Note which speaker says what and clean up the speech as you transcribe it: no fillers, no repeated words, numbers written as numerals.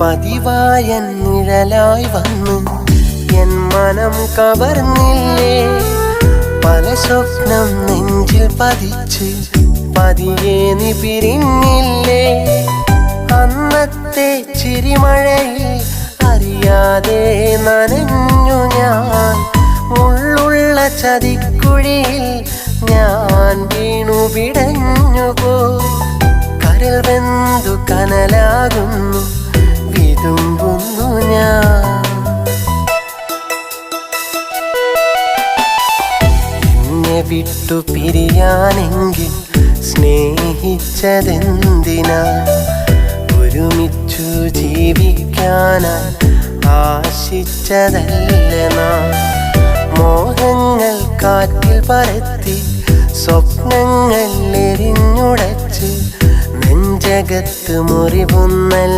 Speaker 1: പതിവായ നിഴലായി വന്ന് എൻ മനം കവർന്നില്ലേ. പല സ്വപ്നം നെഞ്ചിൽ പതിച്ച് പതിയെ നീ പിരിഞ്ഞില്ലേ. അന്നത്തെ ചിരിമഴയിൽ അറിയാതെ നനഞ്ഞു ഞാൻ. ഉള്ളുള്ള ചതിക്കുഴിയിൽ ഞാൻ വീണു പിടഞ്ഞുപോ. കരൽ വെന്തു കനലാകുന്നു വിതുമ്പുന്നു ഞാൻ. എന്നെ വിട്ടു പിരിയാനെങ്കിൽ സ്നേഹിച്ചതെന്തിനാ? ഒരുമിച്ചു ജീവിക്കാനായി ആശിച്ചതല്ലേ നാം. മോഹങ്ങൾ കാറ്റിൽ പറത്തി സ്വപ്നങ്ങൾ എരിഞ്ഞുടച്ച് നെഞ്ചകത്ത് മുറിവുന്നൽ